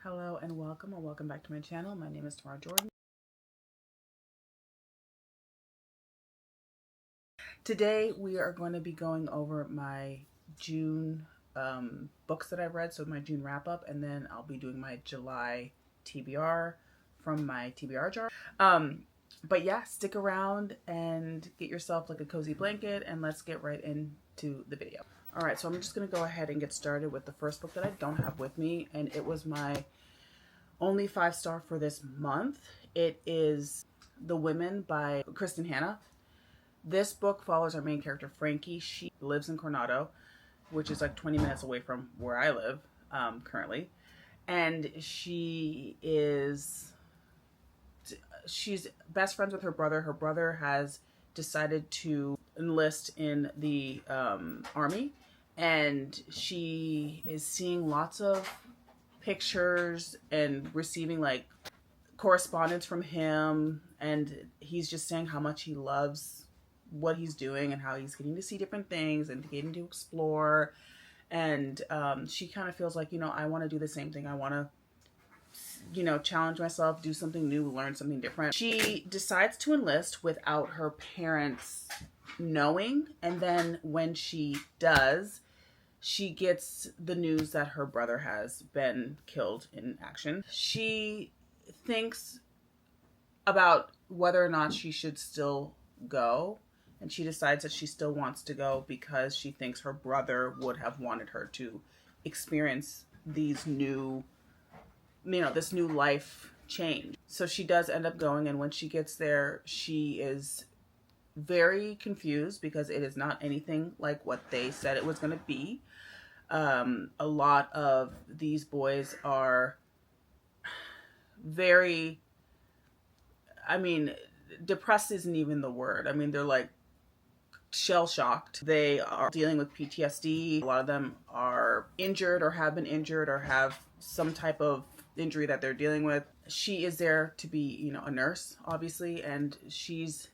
Hello and welcome back to my channel. My name is Tamara Jordan. Today we are going to be going over my June books that I've read, so my June wrap up, and then I'll be doing my July TBR from my TBR jar. But yeah, stick around and get yourself like a cozy blanket and let's get right into the video. All right, so I'm just gonna go ahead and get started with the first book that I don't have with me, and it was my only 5-star for this month. It is The Women by Kristin Hannah. This book follows our main character, Frankie. She lives in Coronado, which is like 20 minutes away from where I live currently. And she's best friends with her brother. Her brother has decided to enlist in the army, and she is seeing lots of pictures and receiving like correspondence from him, and he's just saying how much he loves what he's doing and how he's getting to see different things and getting to explore. And she kind of feels like, I want to do the same thing. I want to, challenge myself, do something new, learn something different. She decides to enlist without her parents knowing, and then when she does, she gets the news that her brother has been killed in action. She thinks about whether or not she should still go, and she decides that she still wants to go because she thinks her brother would have wanted her to experience these new, this new life change. So she does end up going, and when she gets there, she is very confused because it is not anything like what they said it was going to be. A lot of these boys are very, depressed isn't even the word. They're like shell-shocked. They are dealing with PTSD. A lot of them are injured or have been injured or have some type of injury that they're dealing with. She is there to be, a nurse, obviously, and she's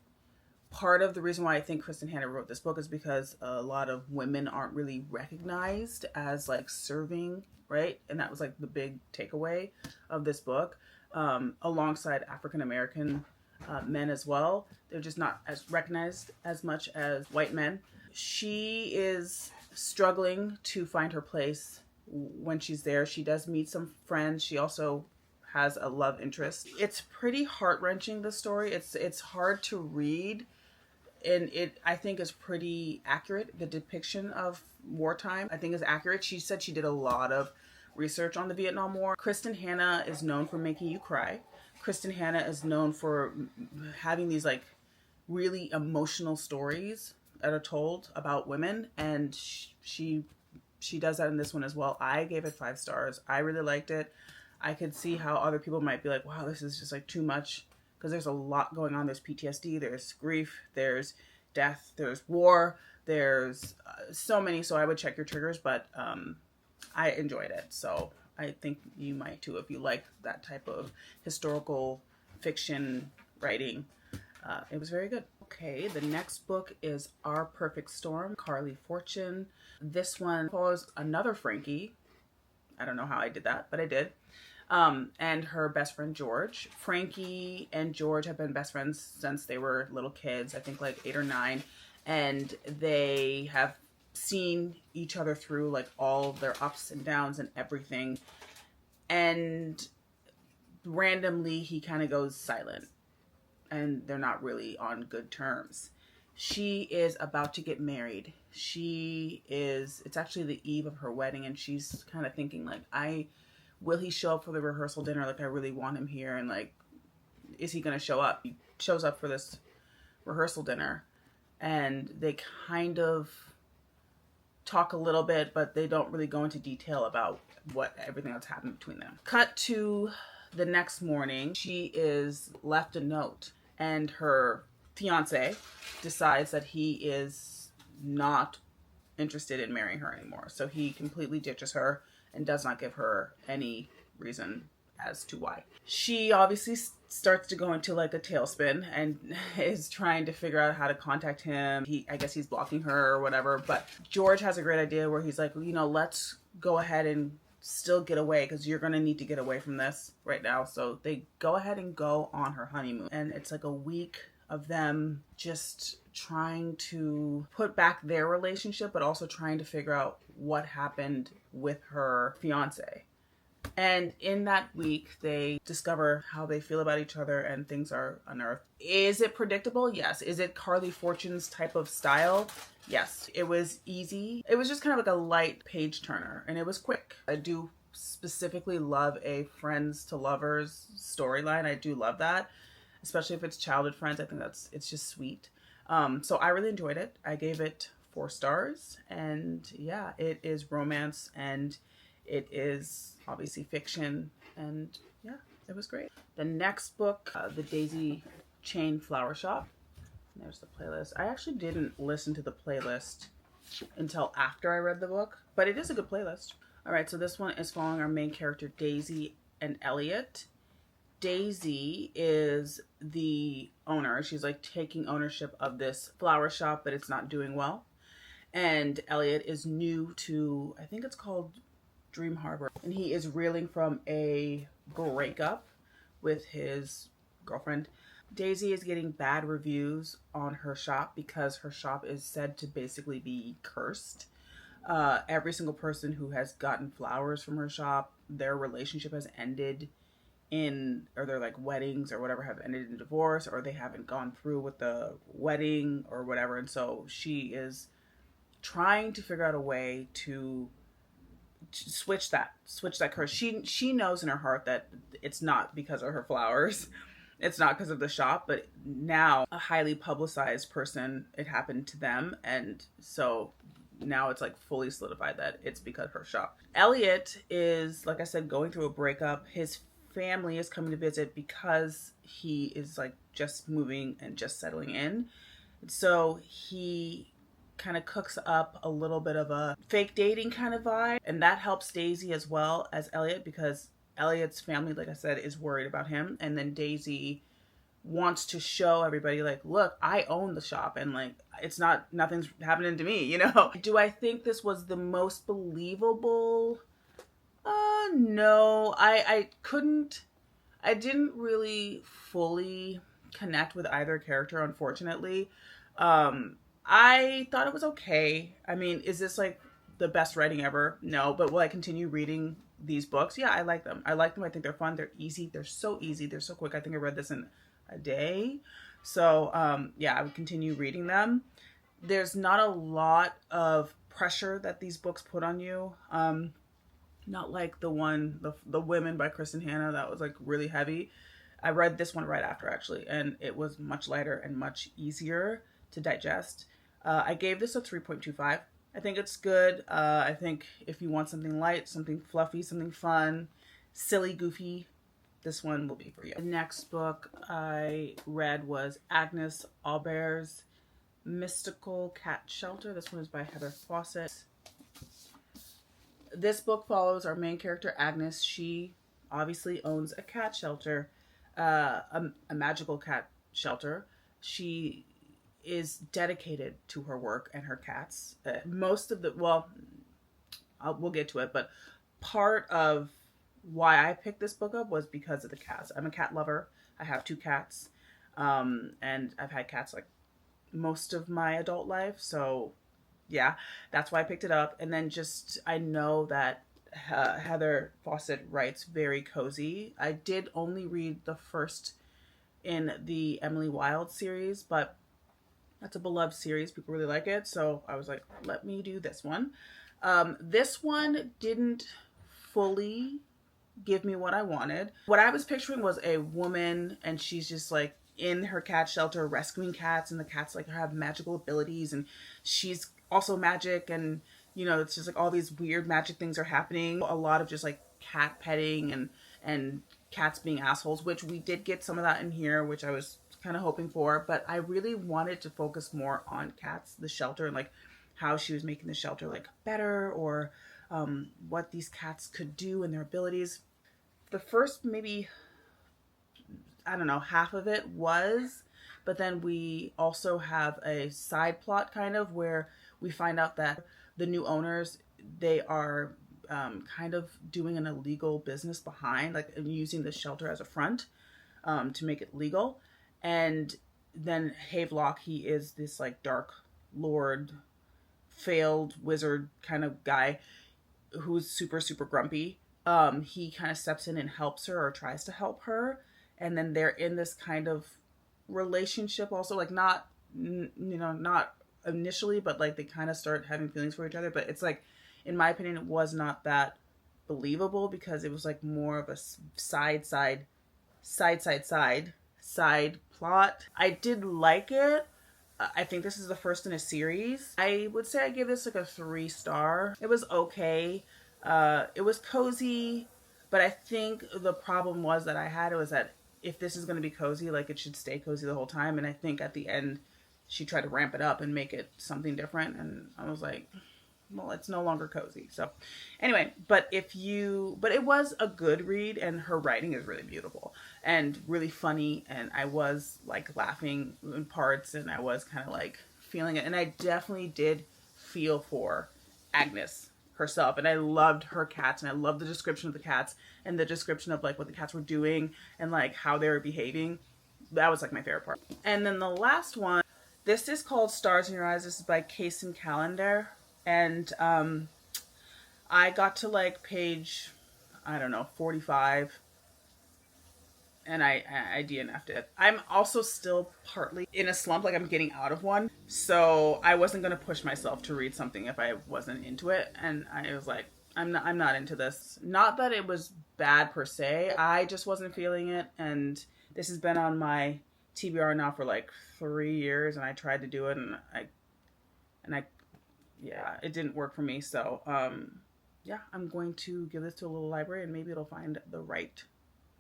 part of the reason why I think Kristin Hannah wrote this book is because a lot of women aren't really recognized as like serving, right? And that was like the big takeaway of this book, alongside African American men as well. They're just not as recognized as much as white men. She is struggling to find her place when she's there. She does meet some friends. She also has a love interest. It's pretty heart-wrenching, the story. It's hard to read, and I think is pretty accurate. The depiction of wartime, I think, is accurate. She said she did a lot of research on the Vietnam War. Kristin Hannah is known for making you cry. Kristin Hannah is known for having these like really emotional stories that are told about women, and she does that in this one as well. I gave it 5 stars. I really liked it. I could see how other people might be like, wow, this is just like too much, because there's a lot going on. There's PTSD, there's grief, there's death, there's war, there's so many. So I would check your triggers, but I enjoyed it. So I think you might too if you like that type of historical fiction writing. It was very good. Okay, the next book is Our Perfect Storm, Carly Fortune. This one follows another Frankie. I don't know how I did that, but I did. And her best friend, George. Frankie and George have been best friends since they were little kids, I think like 8 or 9. And they have seen each other through like all their ups and downs and everything. And randomly, he kind of goes silent. And they're not really on good terms. She is about to get married. It's actually the eve of her wedding, and she's kind of thinking like, will he show up for the rehearsal dinner? Like, I really want him here. And like, is he going to show up? He shows up for this rehearsal dinner, and they kind of talk a little bit, but they don't really go into detail about everything that's happened between them. Cut to the next morning. She is left a note, and her fiance decides that he is not interested in marrying her anymore. So he completely ditches her and does not give her any reason as to why. She obviously starts to go into like a tailspin and is trying to figure out how to contact him. I guess he's blocking her or whatever, but George has a great idea where he's like, let's go ahead and still get away, because you're going to need to get away from this right now. So they go ahead and go on her honeymoon. And it's like a week of them just trying to put back their relationship, but also trying to figure out what happened with her fiance. And in that week, they discover how they feel about each other and things are unearthed. Is it predictable? Yes. Is it Carly Fortune's type of style? Yes. It was easy. It was just kind of like a light page turner, and it was quick. I do specifically love a friends to lovers storyline. I do love that, especially if it's childhood friends. I think it's just sweet. So I really enjoyed it. I gave it 4 stars, and yeah, it is romance, and it is obviously fiction, and yeah, it was great. The next book, The Daisy Chain Flower Shop. There's the playlist. I actually didn't listen to the playlist until after I read the book, but it is a good playlist. All right, so this one is following our main character, Daisy and Elliot. Daisy is the owner. She's like taking ownership of this flower shop, but it's not doing well. And Elliot is new to, I think it's called Dream Harbor, and he is reeling from a breakup with his girlfriend. Daisy is getting bad reviews on her shop because her shop is said to basically be cursed. Every single person who has gotten flowers from her shop, their relationship has ended or their like weddings or whatever have ended in divorce, or they haven't gone through with the wedding or whatever. And so she is trying to figure out a way to switch that curse. She knows in her heart that it's not because of her flowers. It's not because of the shop, but now a highly publicized person, it happened to them. And so now it's like fully solidified that it's because of her shop. Elliot is, like I said, going through a breakup. His family is coming to visit because he is like just moving and just settling in. So he kind of cooks up a little bit of a fake dating kind of vibe. And that helps Daisy as well as Elliot, because Elliot's family, like I said, is worried about him. And then Daisy wants to show everybody, like, look, I own the shop, and like, nothing's happening to me, you know? Do I think this was the most believable? No, I didn't really fully connect with either character, unfortunately. I thought it was okay. I mean, is this like the best writing ever? No, but will I continue reading these books? Yeah, I like them. I think they're fun. They're easy. They're so easy. They're so quick. I think I read this in a day. So, yeah, I would continue reading them. There's not a lot of pressure that these books put on you. Not like the Women by Kristen Hanna, that was like really heavy. I read this one right after, actually, and it was much lighter and much easier to digest. I gave this a 3.25. I think it's good. I think if you want something light, something fluffy, something fun, silly, goofy, this one will be for you. The next book I read was Agnes Aubert's Mystical Cat Shelter. This one is by Heather Fawcett. This book follows our main character, Agnes. She obviously owns a cat shelter, a magical cat shelter. She is dedicated to her work and her cats. We'll get to it, but part of why I picked this book up was because of the cats. I'm a cat lover. I have 2 cats, and I've had cats like most of my adult life, so yeah, that's why I picked it up. And then I know that Heather Fawcett writes very cozy. I did only read the first in the Emily Wilde series, but that's a beloved series. People really like it. So I was like, let me do this one. This one didn't fully give me what I wanted. What I was picturing was a woman, and she's just like in her cat shelter rescuing cats, and the cats like have magical abilities, and she's also magic, and you know, it's just like all these weird magic things are happening. A lot of just like cat petting and cats being assholes, which we did get some of that in here, which I was kind of hoping for, but I really wanted to focus more on cats, the shelter, and like how she was making the shelter like better, or what these cats could do and their abilities. The first maybe, I don't know, half of it was, but then we also have a side plot kind of where we find out that the new owners, they are kind of doing an illegal business behind, like using the shelter as a front to make it legal. And then Havelock, he is this like dark lord, failed wizard kind of guy who's super, super grumpy. He kind of steps in and helps her, or tries to help her. And then they're in this kind of relationship also, like not initially, but like they kind of start having feelings for each other. But it's like, in my opinion, it was not that believable, because it was like more of a side plot. I did like it. I think this is the first in a series. I would say I give this like a 3-star. It was okay. It was cozy, but I think the problem was that I had was that if this is going to be cozy, like it should stay cozy the whole time. And I think at the end, she tried to ramp it up and make it something different. And I was like, well, it's no longer cozy. So anyway, but it was a good read, and her writing is really beautiful and really funny. And I was like laughing in parts, and I was kind of like feeling it. And I definitely did feel for Agnes herself. And I loved her cats, and I loved the description of the cats and the description of like what the cats were doing and like how they were behaving. That was like my favorite part. And then the last one, this is called Stars in Your Eyes. This is by Kaysen Callender. And I got to like page, I don't know, 45. And I DNF'd it. I'm also still partly in a slump, like I'm getting out of one. So I wasn't going to push myself to read something if I wasn't into it. And I was like, I'm not into this. Not that it was bad per se. I just wasn't feeling it. And this has been on my TBR now for like 3 years. And I tried to do it, and it didn't work for me. So, yeah, I'm going to give this to a little library, and maybe it'll find the right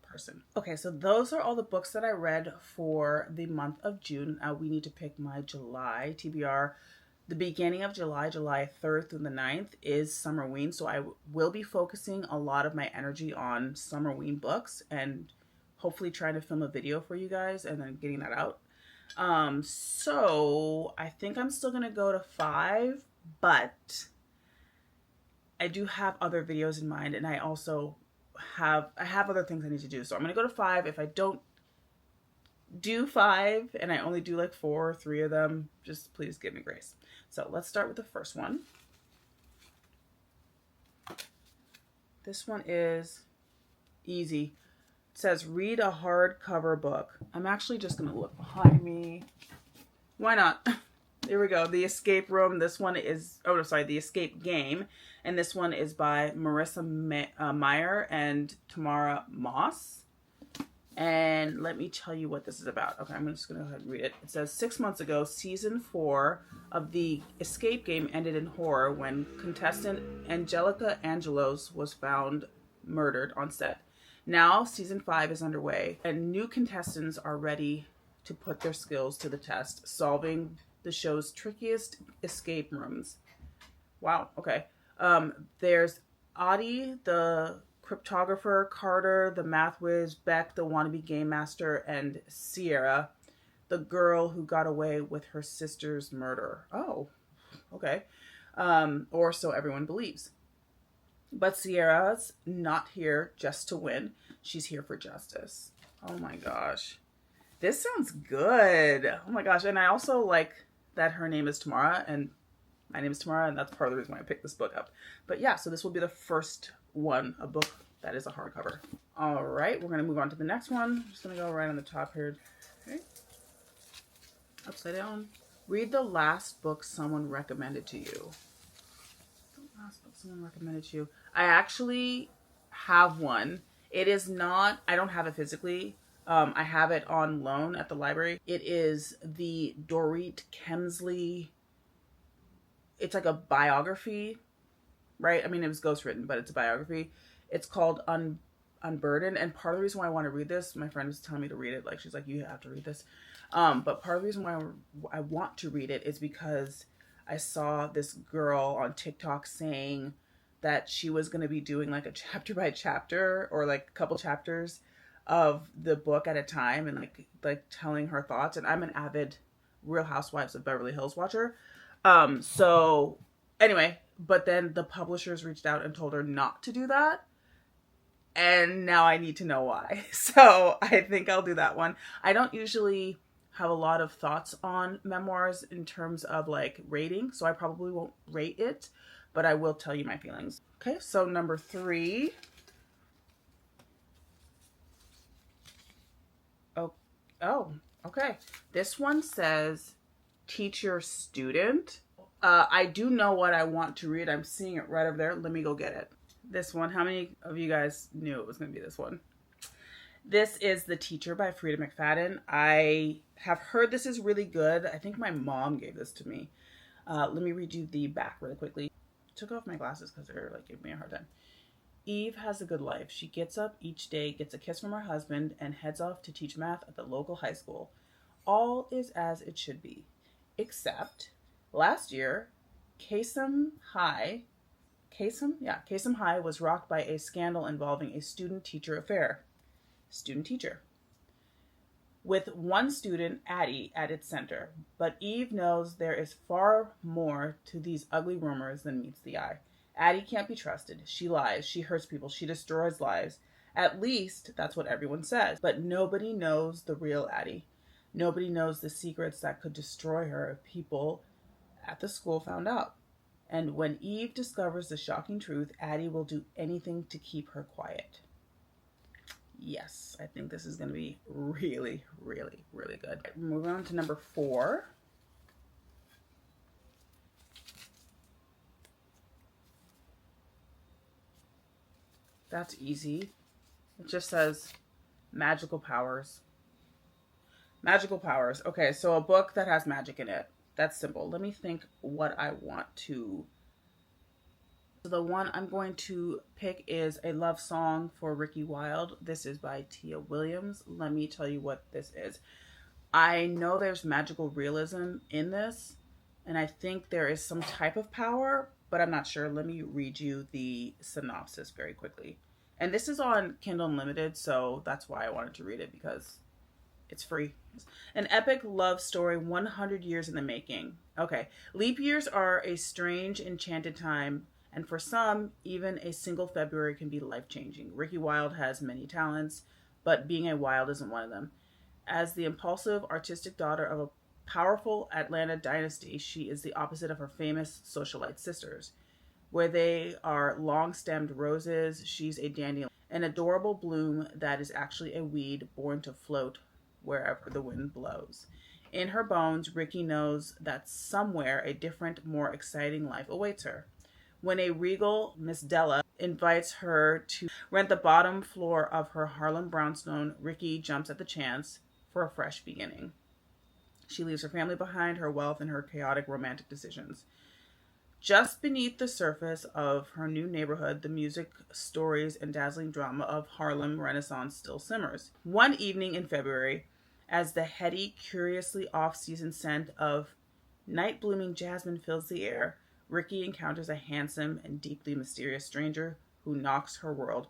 person. Okay, so those are all the books that I read for the month of June. We need to pick my July TBR. The beginning of July 3rd through the 9th, is Summerween. So I will be focusing a lot of my energy on Summerween books, and hopefully trying to film a video for you guys and then getting that out. So I think I'm still going to go to 5, but I do have other videos in mind, and I also have other things I need to do. So I'm going to go to 5. If I don't do 5 and I only do like 4 or 3 of them, just please give me grace. So let's start with the first one. This one is easy. It says read a hardcover book. I'm actually just going to look behind me. Why not? Here we go. The Escape Room. This one is, The Escape Game. And this one is by Marissa Meyer and Tamara Moss. And let me tell you what this is about. Okay, I'm just going to go ahead and read it. It says, 6 months ago, season 4 of The Escape Game ended in horror when contestant Angelica Angelos was found murdered on set. Now, season 5 is underway, and new contestants are ready to put their skills to the test, solving the show's trickiest escape rooms. Wow, okay. There's Audie, the cryptographer, Carter, the math whiz, Beck, the wannabe game master, and Sierra, the girl who got away with her sister's murder. Oh, okay. Or so everyone believes. But Sierra's not here just to win. She's here for justice. Oh my gosh. This sounds good. Oh my gosh. And I also like that her name is Tamara, and my name is Tamara, and that's part of the reason why I picked this book up. But yeah, so this will be the first one, a book that is a hardcover. All right, we're going to move on to the next one. I'm just going to go right on the top here. Okay. Upside down. Read the last book someone recommended to you. The last book someone recommended to you. I actually have one. It is not, I don't have it physically. I have it on loan at the library. It is the Dorit Kemsley. It's like a biography, right? I mean, it was ghostwritten, but it's a biography. It's called Unburdened. And part of the reason why I want to read this, my friend was telling me to read it. Like, she's like, you have to read this. But part of the reason why I want to read it is because I saw this girl on TikTok saying that she was going to be doing like a chapter by chapter, or like a couple chapters of the book at a time, and like telling her thoughts. And I'm an avid Real Housewives of Beverly Hills watcher. So anyway, but then the publishers reached out and told her not to do that. And now I need to know why. So I think I'll do that one. I don't usually have a lot of thoughts on memoirs in terms of like rating, so I probably won't rate it, but I will tell you my feelings. Okay, so number 3. Oh, okay. This one says teacher student. I do know what I want to read. I'm seeing it right over there. Let me go get it. This one, how many of you guys knew it was going to be this one? This is The Teacher by Frida McFadden. I have heard this is really good. I think my mom gave this to me. Let me read you the back really quickly. Took off my glasses because they're like giving me a hard time. Eve has a good life. She gets up each day, gets a kiss from her husband, and heads off to teach math at the local high school. All is as it should be. Except, last year, Kasem High was rocked by a scandal involving a student-teacher affair. Student-teacher. With one student, Addie, at its center. But Eve knows there is far more to these ugly rumors than meets the eye. Addie can't be trusted. She lies. She hurts people. She destroys lives. At least, that's what everyone says. But nobody knows the real Addie. Nobody knows the secrets that could destroy her if people at the school found out. And when Eve discovers the shocking truth, Addie will do anything to keep her quiet. Yes, I think this is going to be really, really, really good. Moving on to number 4. That's easy. It just says magical powers. Magical powers. Okay, so a book that has magic in it. That's simple. Let me think what I want to... So the one I'm going to pick is A Love Song for Ricki Wilde. This is by Tia Williams. Let me tell you what this is. I know there's magical realism in this, and I think there is some type of power, but I'm not sure. Let me read you the synopsis very quickly. And this is on Kindle Unlimited, so that's why I wanted to read it, because it's free. An epic love story 100 years in the making. Okay. Leap years are a strange, enchanted time, and for some, even a single February can be life-changing. Ricki Wilde has many talents, but being a Wilde isn't one of them. As the impulsive, artistic daughter of a powerful Atlanta dynasty, she is the opposite of her famous socialite sisters. Where they are long-stemmed roses, she's a dandelion, an adorable bloom that is actually a weed born to float wherever the wind blows. In her bones, Ricki knows that somewhere a different, more exciting life awaits her. When a regal Miss Della invites her to rent the bottom floor of her Harlem brownstone, Ricki jumps at the chance for a fresh beginning. She leaves her family behind, her wealth, and her chaotic romantic decisions. Just beneath the surface of her new neighborhood, the music, stories, and dazzling drama of Harlem Renaissance still simmers. One evening in February, as the heady, curiously off-season scent of night-blooming jasmine fills the air, Ricki encounters a handsome and deeply mysterious stranger who knocks her world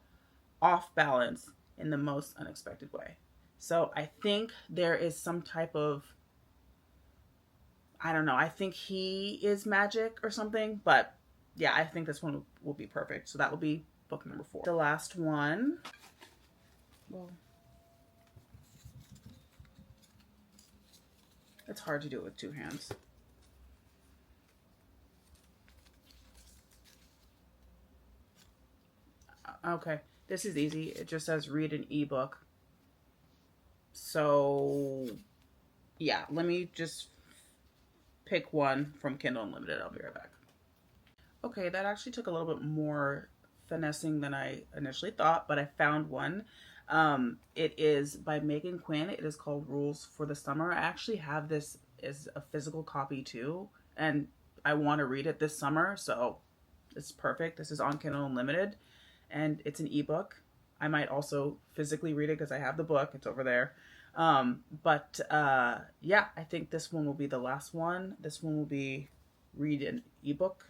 off balance in the most unexpected way. So I think there is some type of, I don't know, I think he is magic or something, but yeah, I think this one will be perfect. So that will be book number 4. The last one, well, it's hard to do it with 2 hands. Okay, this is easy. It just says read an ebook. So yeah, let me just pick one from Kindle Unlimited. I'll be right back. Okay, that actually took a little bit more finessing than I initially thought, but I found one. It is by Megan Quinn. It is called Rules for the Summer. I actually have this as a physical copy too, and I want to read it this summer, so it's perfect. This is on Kindle Unlimited, and it's an ebook. I might also physically read it because I have the book. It's over there. Yeah, I think this one will be the last one. This one will be read an ebook.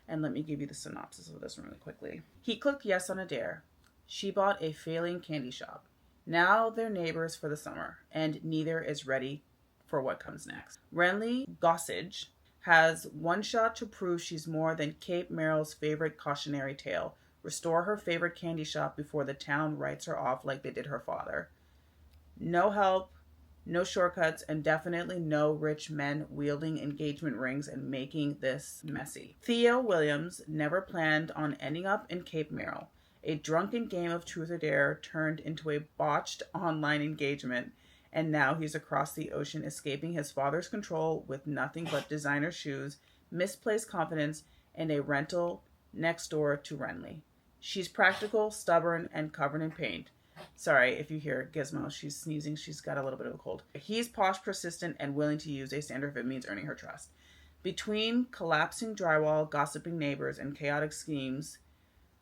And let me give you the synopsis of this one really quickly. He clicked yes on a dare. She bought a failing candy shop. Now they're neighbors for the summer, and neither is ready for what comes next. Renly Gossage has one shot to prove she's more than Cape Meryl's favorite cautionary tale. Restore her favorite candy shop before the town writes her off like they did her father. No help, no shortcuts, and definitely no rich men wielding engagement rings and making this messy. Theo Williams never planned on ending up in Cape Meryl. A drunken game of truth or dare turned into a botched online engagement, and now he's across the ocean escaping his father's control with nothing but designer shoes, misplaced confidence, and a rental next door to Renly. She's practical, stubborn, and covered in paint. Sorry if you hear Gizmo. She's sneezing. She's got a little bit of a cold. He's posh, persistent, and willing to use a standard if it means earning her trust. Between collapsing drywall, gossiping neighbors, and chaotic schemes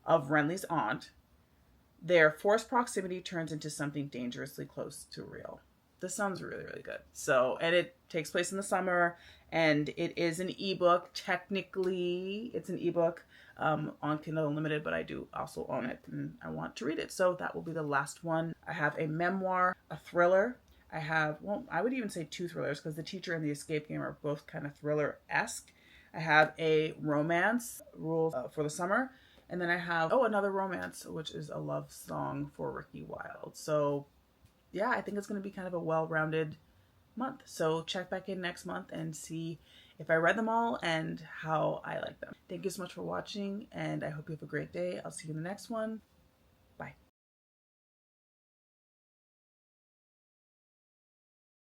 of Renly's aunt, their forced proximity turns into something dangerously close to real. This sounds really, really good. So, and it takes place in the summer, and it is an ebook. Technically, it's an ebook on Kindle Unlimited, but I do also own it, and I want to read it. So that will be the last one. I have a memoir, a thriller. I have, well, I would even say two thrillers, because The Teacher and The Escape Game are both kind of thriller-esque. I have a romance, Rules for the Summer. And then I have, another romance, which is a love song for Ricki Wilde. So yeah, I think it's going to be kind of a well-rounded month. So check back in next month and see if I read them all and how I like them. Thank you so much for watching, and I hope you have a great day. I'll see you in the next one.